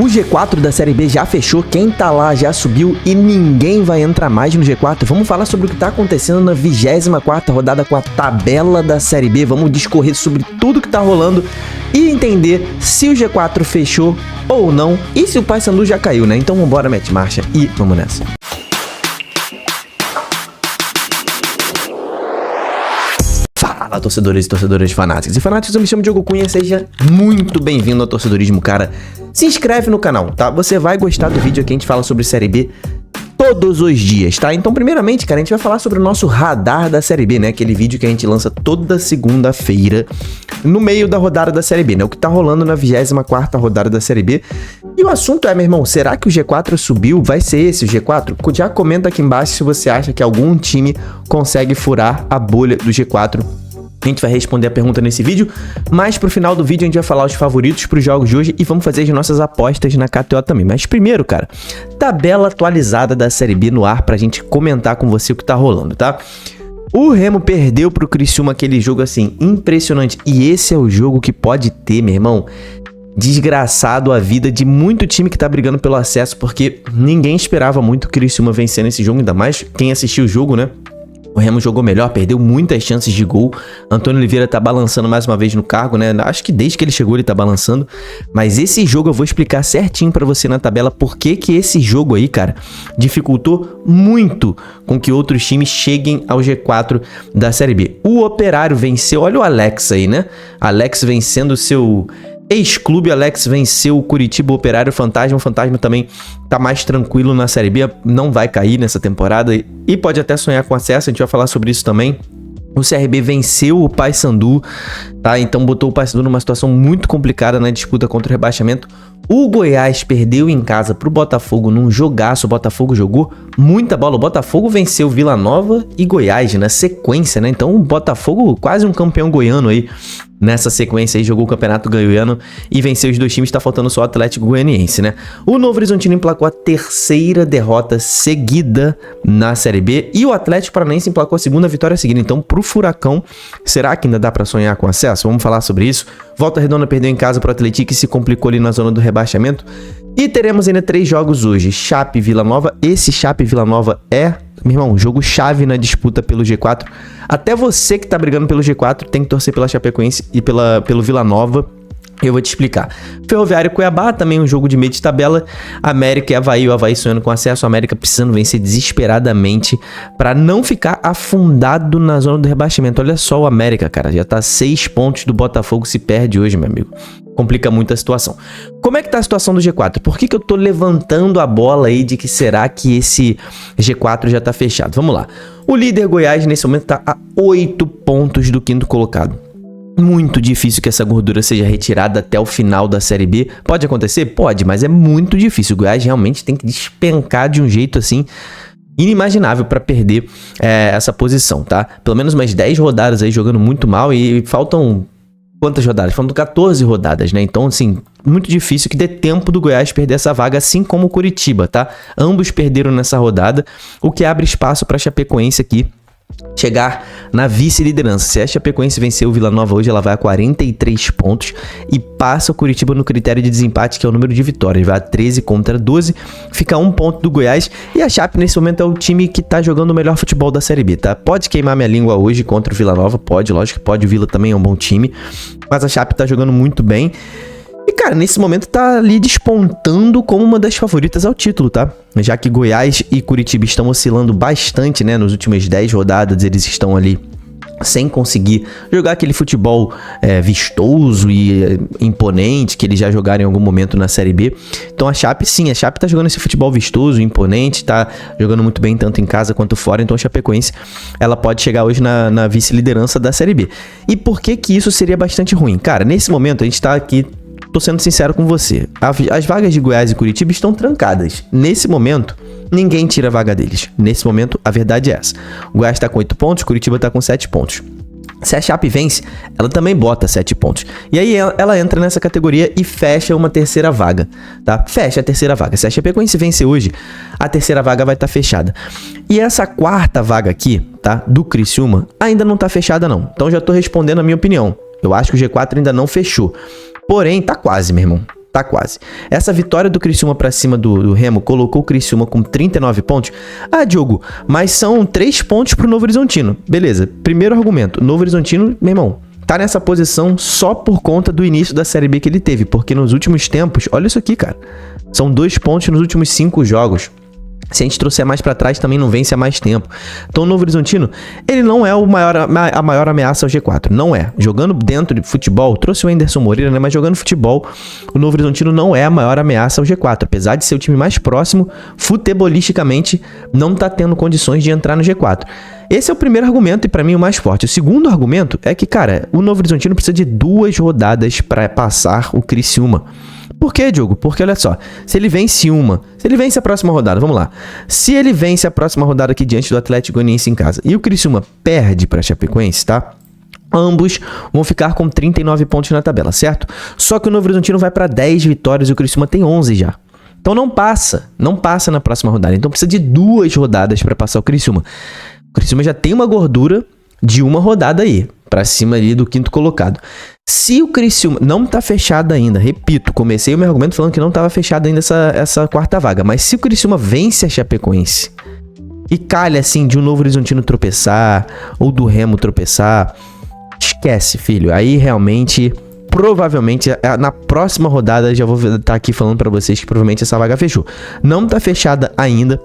O G4 da Série B já fechou, quem tá lá já subiu e ninguém vai entrar mais no G4. Vamos falar sobre o que tá acontecendo na 24ª rodada com a tabela da Série B. Vamos discorrer sobre tudo que tá rolando e entender se o G4 fechou ou não e se o Paysandu já caiu, né? Então vambora, mete marcha e vamos nessa. Fala, torcedores e torcedoras fanáticos. E fanáticos, eu me chamo Diogo Cunha, seja muito bem-vindo ao Torcedorismo, cara. Se inscreve no canal, tá? Você vai gostar do vídeo aqui, a gente fala sobre Série B todos os dias, tá? Então, primeiramente, cara, a gente vai falar sobre o nosso radar da Série B, né? Aquele vídeo que a gente lança toda segunda-feira no meio da rodada da Série B, né? O que tá rolando na 24ª rodada da Série B. E o assunto é, meu irmão, será que o G4 subiu? Vai ser esse o G4? Já comenta aqui embaixo se você acha que algum time consegue furar a bolha do G4. A gente vai responder a pergunta nesse vídeo, mas pro final do vídeo a gente vai falar os favoritos pros jogos de hoje e vamos fazer as nossas apostas na KTO também. Mas primeiro, cara, tabela atualizada da Série B no ar pra gente comentar com você o que tá rolando, tá? O Remo perdeu pro Criciúma aquele jogo assim, impressionante. E esse é o jogo que pode ter, meu irmão, desgraçado a vida de muito time que tá brigando pelo acesso, porque ninguém esperava muito o Criciúma vencer nesse jogo, ainda mais quem assistiu o jogo, né? O Remo jogou melhor, perdeu muitas chances de gol. Antônio Oliveira tá balançando mais uma vez no cargo, né? Acho que desde que ele chegou ele tá balançando. Mas esse jogo eu vou explicar certinho pra você na tabela por que esse jogo aí, cara, dificultou muito com que outros times cheguem ao G4 da Série B. O Operário venceu, olha o Alex aí, né? Alex vencendo o seu ex-clube. Alex venceu o Curitiba, o Operário. O Fantasma também tá mais tranquilo na Série B, não vai cair nessa temporada e pode até sonhar com acesso, a gente vai falar sobre isso também. O CRB venceu o Paysandu, tá? Então botou o Paysandu numa situação muito complicada na disputa contra o rebaixamento. O Goiás perdeu em casa pro Botafogo num jogaço. O Botafogo jogou muita bola. O Botafogo venceu Vila Nova e Goiás na sequência, né? Então o Botafogo quase um campeão goiano aí. Nessa sequência aí, jogou o Campeonato Goiano e venceu os dois times, tá faltando só o Atlético Goianiense, né? O Novo Horizontino emplacou a terceira derrota seguida na Série B e o Atlético Paranaense emplacou a segunda vitória seguida. Então, pro Furacão, será que ainda dá pra sonhar com acesso? Vamos falar sobre isso. Volta Redonda perdeu em casa pro Atlético e se complicou ali na zona do rebaixamento. E teremos ainda 3 jogos hoje. Chape e Vila Nova. Esse Chape e Vila Nova é, meu irmão, jogo chave na disputa pelo G4. Até você que tá brigando pelo G4 tem que torcer pela Chapecoense e pelo Vila Nova. Eu vou te explicar. Ferroviário e Cuiabá, também um jogo de meio de tabela. América e Avaí, o Avaí sonhando com acesso. A América precisando vencer desesperadamente para não ficar afundado na zona do rebaixamento. Olha só o América, cara, já tá 6 pontos do Botafogo, se perde hoje, meu amigo. Complica muito a situação. Como é que tá a situação do G4? Por que eu tô levantando a bola aí de que será que esse G4 já tá fechado? Vamos lá. O líder Goiás nesse momento tá a 8 pontos do 5º colocado. Muito difícil que essa gordura seja retirada até o final da Série B. Pode acontecer? Pode, mas é muito difícil. O Goiás realmente tem que despencar de um jeito assim inimaginável para perder essa posição, tá? Pelo menos umas 10 rodadas aí jogando muito mal e faltam quantas rodadas? Faltam 14 rodadas, né? Então, assim, muito difícil que dê tempo do Goiás perder essa vaga, assim como o Curitiba, tá? Ambos perderam nessa rodada, o que abre espaço para a Chapecoense aqui chegar na vice-liderança. Se a Chapecoense vencer o Vila Nova hoje, ela vai a 43 pontos e passa o Curitiba no critério de desempate, que é o número de vitórias. Vai a 13 contra 12, fica 1 ponto do Goiás. E a Chape, nesse momento, é o time que tá jogando o melhor futebol da Série B, tá? Pode queimar minha língua hoje contra o Vila Nova, pode, lógico que pode. O Vila também é um bom time, mas a Chape tá jogando muito bem. E, cara, nesse momento tá ali despontando como uma das favoritas ao título, tá? Já que Goiás e Curitiba estão oscilando bastante, né? Nos últimos 10 rodadas eles estão ali sem conseguir jogar aquele futebol vistoso e imponente que eles já jogaram em algum momento na Série B. Então a Chape, sim, a Chape tá jogando esse futebol vistoso, imponente, tá jogando muito bem tanto em casa quanto fora. Então a Chapecoense, ela pode chegar hoje na vice-liderança da Série B. E por que isso seria bastante ruim? Cara, nesse momento a gente tá aqui, tô sendo sincero com você, as vagas de Goiás e Curitiba estão trancadas. Nesse momento, ninguém tira a vaga deles. Nesse momento, a verdade é essa. O Goiás tá com 8 pontos, Curitiba tá com 7 pontos. Se a Chape vence, ela também bota 7 pontos. E aí ela entra nessa categoria e fecha uma terceira vaga, tá? Fecha a terceira vaga. Se a Chapecoense vencer hoje, a terceira vaga vai estar fechada. E essa quarta vaga aqui, tá? Do Criciúma, ainda não tá fechada não. Então já tô respondendo a minha opinião. Eu acho que o G4 ainda não fechou. Porém, tá quase, meu irmão. Tá quase. Essa vitória do Criciúma pra cima do Remo colocou o Criciúma com 39 pontos. Ah, Diogo, mas são 3 pontos pro Novo Horizontino. Beleza, primeiro argumento. Novo Horizontino, meu irmão, tá nessa posição só por conta do início da Série B que ele teve. Porque nos últimos tempos, olha isso aqui, cara. São 2 pontos nos últimos 5 jogos. Se a gente trouxer mais pra trás, também não vence há mais tempo. Então o Novo Horizontino, ele não é a maior ameaça ao G4. Não é. Jogando dentro de futebol, trouxe o Anderson Moreira, né? Mas jogando futebol, o Novo Horizontino não é a maior ameaça ao G4. Apesar de ser o time mais próximo, futebolisticamente, não tá tendo condições de entrar no G4. Esse é o primeiro argumento e pra mim o mais forte. O segundo argumento é que, cara, o Novo Horizontino precisa de 2 rodadas pra passar o Criciúma. Por quê, Diogo? Porque olha só, se ele vence a próxima rodada, vamos lá. Se ele vence a próxima rodada aqui diante do Atlético Goianiense em casa e o Criciúma perde pra Chapecoense, tá? Ambos vão ficar com 39 pontos na tabela, certo? Só que o Novo Horizontino vai pra 10 vitórias e o Criciúma tem 11 já. Então não passa na próxima rodada. Então precisa de 2 rodadas pra passar o Criciúma. O Criciúma já tem uma gordura de uma rodada aí, pra cima ali do 5º colocado. Se o Criciúma não tá fechado ainda, repito, comecei o meu argumento falando que não tava fechado ainda essa 4ª vaga, mas se o Criciúma vence a Chapecoense e calha assim de um Novo Horizontino tropeçar ou do Remo tropeçar, esquece, filho. Aí realmente, provavelmente, na próxima rodada já vou estar aqui falando pra vocês que provavelmente essa vaga fechou. Não tá fechada ainda.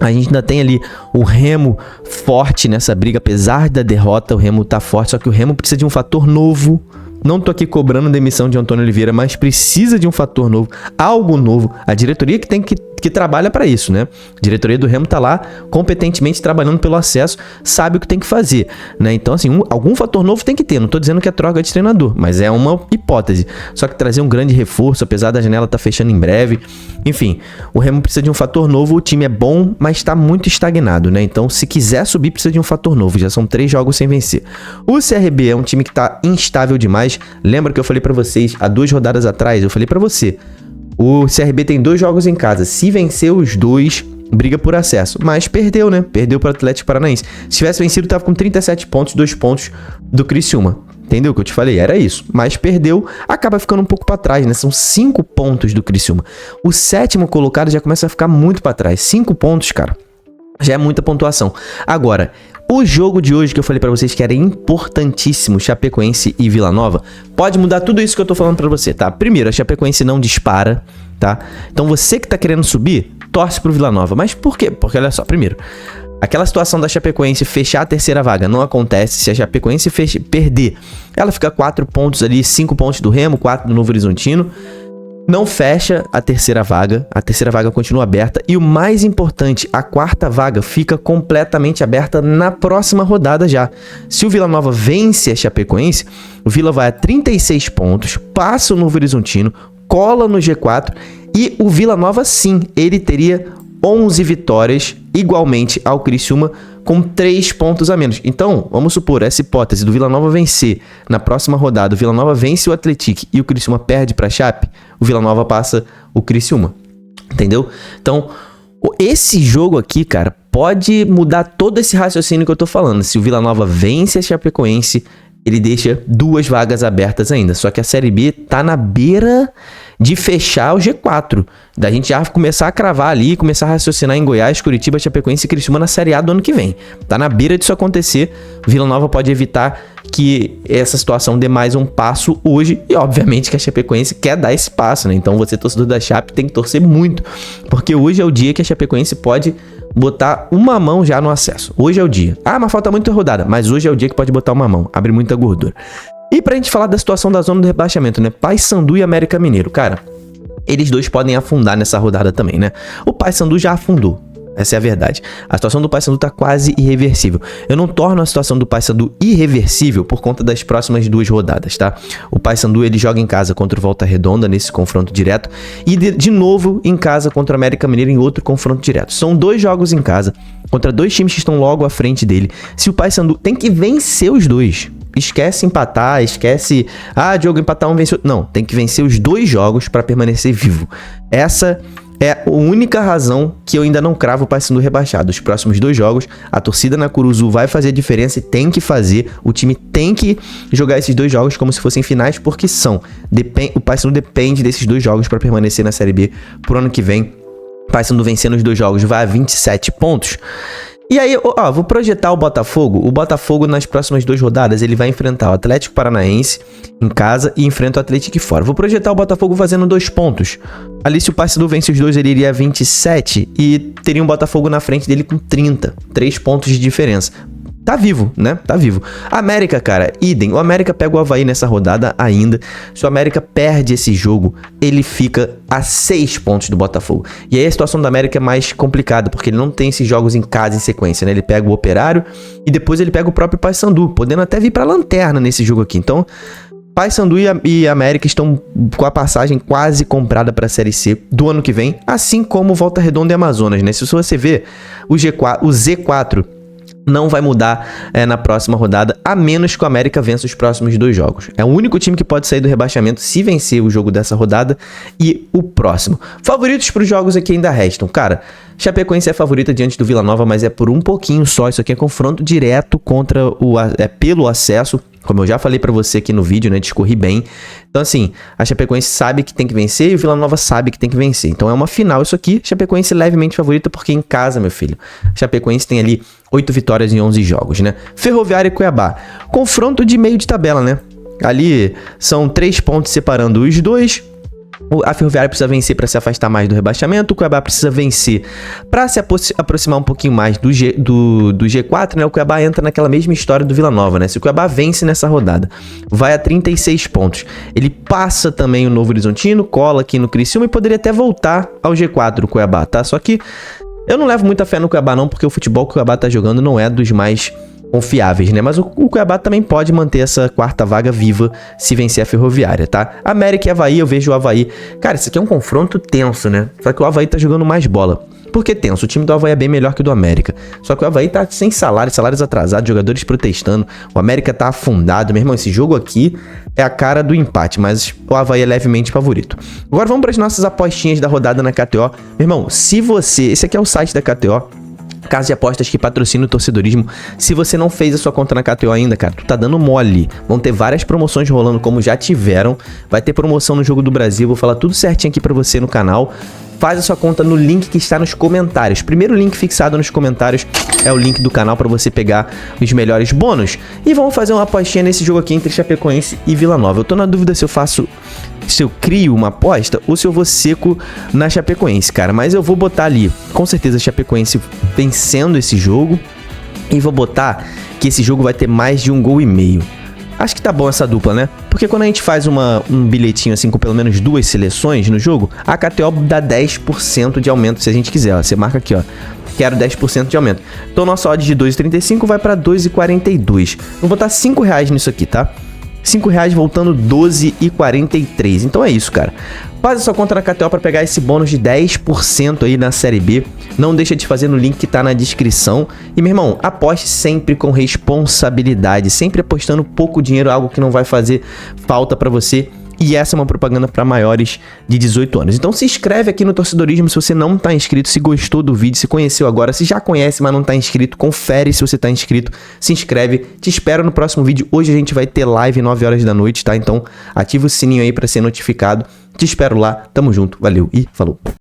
A gente ainda tem ali o Remo forte nessa briga, apesar da derrota, o Remo tá forte, só que o Remo precisa de um fator novo. Não tô aqui cobrando demissão de Antônio Oliveira, mas precisa de um fator novo, algo novo. A diretoria que trabalha para isso, né? A diretoria do Remo tá lá competentemente trabalhando pelo acesso, sabe o que tem que fazer, né? Então, assim, algum fator novo tem que ter. Não tô dizendo que é troca de treinador, mas é uma hipótese. Só que trazer um grande reforço, apesar da janela tá fechando em breve. Enfim, o Remo precisa de um fator novo. O time é bom, mas tá muito estagnado, né? Então, se quiser subir, precisa de um fator novo. Já são 3 jogos sem vencer. O CRB é um time que tá instável demais. Lembra que eu falei pra vocês há 2 rodadas atrás? Eu falei pra você. O CRB tem 2 jogos em casa. Se vencer os 2, briga por acesso. Mas perdeu, né? Perdeu para o Atlético Paranaense. Se tivesse vencido, tava com 37 pontos, 2 pontos do Criciúma. Entendeu o que eu te falei? Era isso. Mas perdeu, acaba ficando um pouco para trás, né? São 5 pontos do Criciúma. O 7º colocado já começa a ficar muito para trás. 5 pontos, cara. Já é muita pontuação. Agora, o jogo de hoje que eu falei pra vocês que era importantíssimo, Chapecoense e Vila Nova, pode mudar tudo isso que eu tô falando pra você, tá? Primeiro, a Chapecoense não dispara, tá? Então você que tá querendo subir, torce pro Vila Nova. Mas por quê? Porque olha só, primeiro, aquela situação da Chapecoense fechar a 3ª vaga não acontece se a Chapecoense perder. Ela fica 4 pontos ali, 5 pontos do Remo, 4 do Novo Horizontino. Não fecha a 3ª vaga, a 3ª vaga continua aberta e o mais importante, a 4ª vaga fica completamente aberta na próxima rodada já. Se o Vila Nova vence a Chapecoense, o Vila vai a 36 pontos, passa o Novo Horizontino, cola no G4 e o Vila Nova sim, ele teria 11 vitórias igualmente ao Criciúma com 3 pontos a menos. Então, vamos supor, essa hipótese do Vila Nova vencer na próxima rodada, o Vila Nova vence o Atlético e o Criciúma perde para a Chape, o Vila Nova passa o Criciúma. Entendeu? Então, esse jogo aqui, cara, pode mudar todo esse raciocínio que eu tô falando. Se o Vila Nova vence a Chapecoense, ele deixa 2 vagas abertas ainda. Só que a Série B tá na beira de fechar o G4. Da gente já começar a cravar ali, começar a raciocinar em Goiás, Curitiba, Chapecoense e Criciúma na Série A do ano que vem. Tá na beira disso acontecer. Vila Nova pode evitar que essa situação dê mais um passo hoje. E obviamente que a Chapecoense quer dar esse passo, né? Então você, torcedor da Chape, tem que torcer muito. Porque hoje é o dia que a Chapecoense pode botar uma mão já no acesso. Hoje é o dia. Ah, mas falta muita rodada. Mas hoje é o dia que pode botar uma mão. Abre muita gordura. E pra gente falar da situação da zona do rebaixamento, né? Paysandu e América Mineiro. Cara, eles dois podem afundar nessa rodada também, né? O Paysandu já afundou. Essa é a verdade. A situação do Paysandu tá quase irreversível. Eu não torno a situação do Paysandu irreversível por conta das próximas 2 rodadas, tá? O Paysandu, ele joga em casa contra o Volta Redonda nesse confronto direto e de novo em casa contra o América Mineiro em outro confronto direto. São 2 jogos em casa contra 2 times que estão logo à frente dele. Se o Paysandu tem que vencer os 2, esquece empatar, esquece... Ah, Diogo, empatar um, venceu... Não, tem que vencer os 2 jogos para permanecer vivo. Essa é a única razão que eu ainda não cravo o Paysandu rebaixado. Os próximos 2 jogos, a torcida na Curuzu vai fazer a diferença e tem que fazer. O time tem que jogar esses 2 jogos como se fossem finais, porque são. O Paysandu depende desses 2 jogos para permanecer na Série B pro ano que vem. O Paysandu vencendo os 2 jogos vai a 27 pontos. E aí, ó, vou projetar o Botafogo. O Botafogo nas próximas 2 rodadas, ele vai enfrentar o Atlético Paranaense em casa e enfrenta o Atlético fora. Vou projetar o Botafogo fazendo 2 pontos. Ali, se o Paysandu vence os 2, ele iria a 27 e teria um Botafogo na frente dele com 30. 3 pontos de diferença. Tá vivo, né? Tá vivo. América, cara, idem. O América pega o Avaí nessa rodada ainda. Se o América perde esse jogo, ele fica a 6 pontos do Botafogo. E aí a situação do América é mais complicada, porque ele não tem esses jogos em casa em sequência, né? Ele pega o Operário e depois ele pega o próprio Paysandu, podendo até vir pra lanterna nesse jogo aqui. Então, Paysandu e América estão com a passagem quase comprada para a Série C do ano que vem, assim como Volta Redonda e Amazonas, né? Se você ver o Z4 não vai mudar na próxima rodada, a menos que o América vença os próximos 2 jogos. É o único time que pode sair do rebaixamento se vencer o jogo dessa rodada e o próximo. Favoritos para os jogos aqui ainda restam. Cara, Chapecoense é favorita diante do Vila Nova, mas é por um pouquinho só. Isso aqui é confronto direto contra pelo acesso. Como eu já falei pra você aqui no vídeo, né, discorri bem. Então assim, a Chapecoense sabe que tem que vencer e o Vila Nova sabe que tem que vencer. Então é uma final isso aqui, Chapecoense levemente favorita porque em casa, meu filho. Chapecoense tem ali 8 vitórias em 11 jogos, né? Ferroviária e Cuiabá. Confronto de meio de tabela, né? Ali são 3 pontos separando os dois. A Ferroviária precisa vencer para se afastar mais do rebaixamento. O Cuiabá precisa vencer para se aproximar um pouquinho mais do G4, né? O Cuiabá entra naquela mesma história do Vila Nova, né? Se o Cuiabá vence nessa rodada, vai a 36 pontos. Ele passa também o Novo Horizontino, cola aqui no Criciúma e poderia até voltar ao G4 o Cuiabá, tá? Só que eu não levo muita fé no Cuiabá não, porque o futebol que o Cuiabá tá jogando não é dos mais confiáveis, né? Mas o Cuiabá também pode manter essa 4ª vaga viva se vencer a Ferroviária, tá? América e Avaí, eu vejo o Avaí... Cara, isso aqui é um confronto tenso, né? Só que o Avaí tá jogando mais bola. Por que tenso? O time do Avaí é bem melhor que o do América. Só que o Avaí tá sem salários atrasados, jogadores protestando. O América tá afundado. Meu irmão, esse jogo aqui é a cara do empate, mas o Avaí é levemente favorito. Agora vamos para as nossas apostinhas da rodada na KTO. Meu irmão, se você... Esse aqui é o site da KTO. Casa de apostas que patrocina o torcedorismo. Se você não fez a sua conta na KTO ainda, cara, tu tá dando mole. Vão ter várias promoções rolando, como já tiveram. Vai ter promoção no Jogo do Brasil. Vou falar tudo certinho aqui pra você no canal. Faz a sua conta no link que está nos comentários. Primeiro link fixado nos comentários é o link do canal para você pegar os melhores bônus. E vamos fazer uma apostinha nesse jogo aqui entre Chapecoense e Vila Nova. Eu tô na dúvida se eu crio uma aposta ou se eu vou seco na Chapecoense, cara. Mas eu vou botar ali, com certeza, a Chapecoense vencendo esse jogo. E vou botar que esse jogo vai ter mais de 1,5 gols. Acho que tá bom essa dupla, né? Porque quando a gente faz um bilhetinho assim com pelo menos 2 seleções no jogo, a KTO dá 10% de aumento se a gente quiser. Ó. Você marca aqui, ó. Quero 10% de aumento. Então nossa odd de 2,35 vai pra 2,42. Vou botar R$5 nisso aqui, tá? R$5 voltando 12,43. Então é isso, cara. Faz a sua conta na KTO para pegar esse bônus de 10% aí na Série B. Não deixa de fazer no link que tá na descrição. E, meu irmão, aposte sempre com responsabilidade. Sempre apostando pouco dinheiro, algo que não vai fazer falta para você. E essa é uma propaganda para maiores de 18 anos. Então se inscreve aqui no Torcedorismo se você não tá inscrito, se gostou do vídeo, se conheceu agora, se já conhece, mas não tá inscrito, confere se você tá inscrito, se inscreve, te espero no próximo vídeo. Hoje a gente vai ter live 9 horas da noite, tá? Então ativa o sininho aí para ser notificado. Te espero lá, tamo junto, valeu e falou!